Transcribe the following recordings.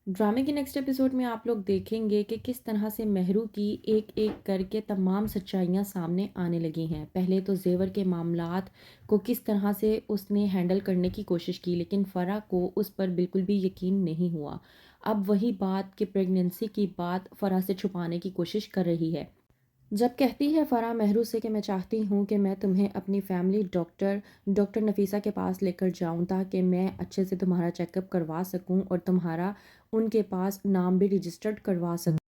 ड्रामे के next episode में आप लोग देखेंगे कि किस तरह से मेहरू की एक-एक करके तमाम सच्चाइयाँ सामने आने लगी हैं। पहले तो ज़ेवर के मामलात को किस तरह से उसने हैंडल करने की कोशिश की, लेकिन फ़रा को उस पर बिल्कुल भी यकीन नहीं हुआ। अब वही बात कि प्रेगनेंसी की बात फ़रा से छुपाने की कोशिश कर रही है। जब कहती है फ़राह मेहरू से कि मैं चाहती हूँ कि मैं तुम्हें अपनी फैमिली डॉक्टर डॉक्टर नफ़ीसा के पास लेकर जाऊँ ताकि मैं अच्छे से तुम्हारा चेकअप करवा सकूँ और तुम्हारा उनके पास नाम भी रजिस्टर्ड करवा सकूँ।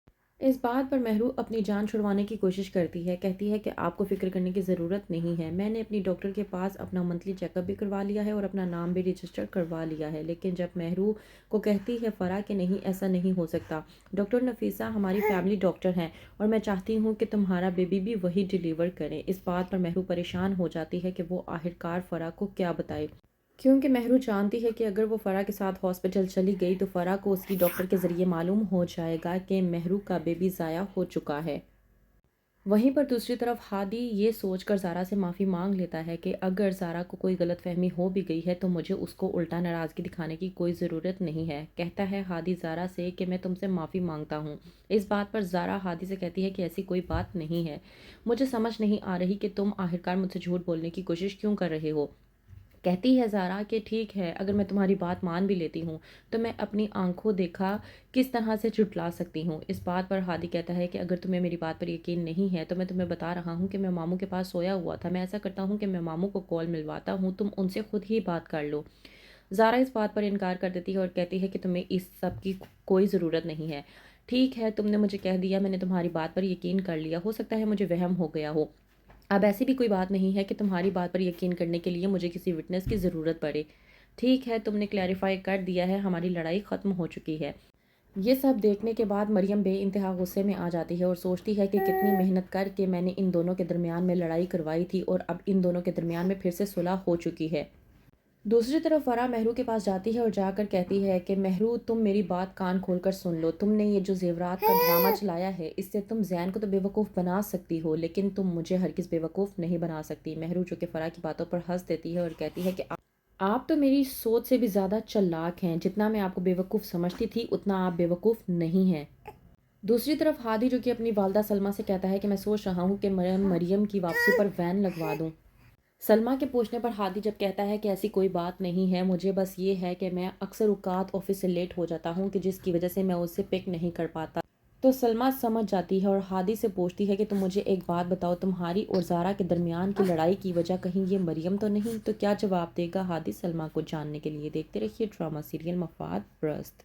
इस बात पर मेहरू अपनी जान छुड़वाने की कोशिश करती है, कहती है कि आपको फ़िक्र करने की ज़रूरत नहीं है। मैंने अपनी डॉक्टर के पास अपना मंथली चेकअप भी करवा लिया है और अपना नाम भी रजिस्टर करवा लिया है। लेकिन जब मेहरू को कहती है फ़राह कि नहीं, ऐसा नहीं हो सकता। डॉक्टर नफ़ीसा हमारी फैमिली डॉक्टर हैं और मैं चाहती हूँ कि तुम्हारा बेबी भी वही डिलीवर करें। इस बात पर मेहरू परेशान हो जाती है कि वो आखिरकार फ़राह को क्या बताए। क्योंकि मेहरू जानती है कि अगर वो फ़राह के साथ हॉस्पिटल चली गई तो फ़राह को उसकी डॉक्टर के ज़रिए मालूम हो जाएगा कि मेहरू का बेबी ज़ाया हो चुका है। वहीं पर दूसरी तरफ हादी ये सोचकर ज़ारा से माफ़ी मांग लेता है कि अगर ज़ारा को कोई गलतफ़हमी हो भी गई है तो मुझे उसको उल्टा नाराज़गी दिखाने की कोई ज़रूरत नहीं है। कहता है हादी ज़ारा से कि मैं तुमसे माफ़ी मांगता हूँ। इस बात पर ज़ारा हादी से कहती है कि ऐसी कोई बात नहीं है। मुझे समझ नहीं आ रही कि तुम आखिरकार मुझसे झूठ बोलने की कोशिश क्यों कर रहे हो। कहती है ज़ारा कि ठीक है, अगर मैं तुम्हारी बात मान भी लेती हूँ तो मैं अपनी आंखों देखा किस तरह से झुठला सकती हूँ। इस बात पर हादी कहता है कि अगर तुम्हें मेरी बात पर यकीन नहीं है तो मैं तुम्हें बता रहा हूँ कि मैं मामू के पास सोया हुआ था। मैं ऐसा करता हूँ कि मैं मामू को कॉल मिलवाता हूँ, तुम उनसे खुद ही बात कर लो। ज़ारा इस बात पर इनकार कर देती है और कहती है कि तुम्हें इस सब की कोई ज़रूरत नहीं है। ठीक है, तुमने मुझे कह दिया, मैंने तुम्हारी बात पर यकीन कर लिया, हो सकता है मुझे वहम हो गया हो। अब ऐसी भी कोई बात नहीं है कि तुम्हारी बात पर यकीन करने के लिए मुझे किसी विटनेस की ज़रूरत पड़े। ठीक है, तुमने क्लैरिफाई कर दिया है, हमारी लड़ाई ख़त्म हो चुकी है। ये सब देखने के बाद मरियम बेइंतहा गुस्से में आ जाती है और सोचती है कि कितनी मेहनत करके मैंने इन दोनों के दरमियान में लड़ाई करवाई थी और अब इन दोनों के दरमियान में फिर से सुलह हो चुकी है। दूसरी तरफ फ़राह मेहरू के पास जाती है और जाकर कहती है कि मेहरू, तुम मेरी बात कान खोलकर सुन लो। तुमने ये जो ज़ेवरात का ड्रामा चलाया है, इससे तुम ज़ैन को तो बेवकूफ़ बना सकती हो, लेकिन तुम मुझे हरगिज़ बेवकूफ़ नहीं बना सकती। मेहरू जो कि फ़राह की बातों पर हंस देती है और कहती है कि आप तो मेरी सोच से भी ज़्यादा चालाक हैं। जितना मैं आपको बेवकूफ़ समझती थी उतना आप बेवकूफ़ नहीं हैं। दूसरी तरफ हादी जो कि अपनी वालदा सलमा से कहता है कि मैं सोच रहा हूँ कि मैं मरियम की वापसी पर वैन लगवा दूँ। सलमा के पूछने पर हादी जब कहता है कि ऐसी कोई बात नहीं है, मुझे बस ये है कि मैं अक्सर औक़ात ऑफ़िस से लेट हो जाता हूँ कि जिसकी वजह से मैं उसे पिक नहीं कर पाता। तो सलमा समझ जाती है और हादी से पूछती है कि तुम मुझे एक बात बताओ, तुम्हारी और ज़ारा के दरमियान की लड़ाई की वजह कहीं ये मरियम तो नहीं? तो क्या जवाब देगा हादी सलमा को जानने के लिए देखते रहिए ड्रामा सीरियल मफाद प्रस्त।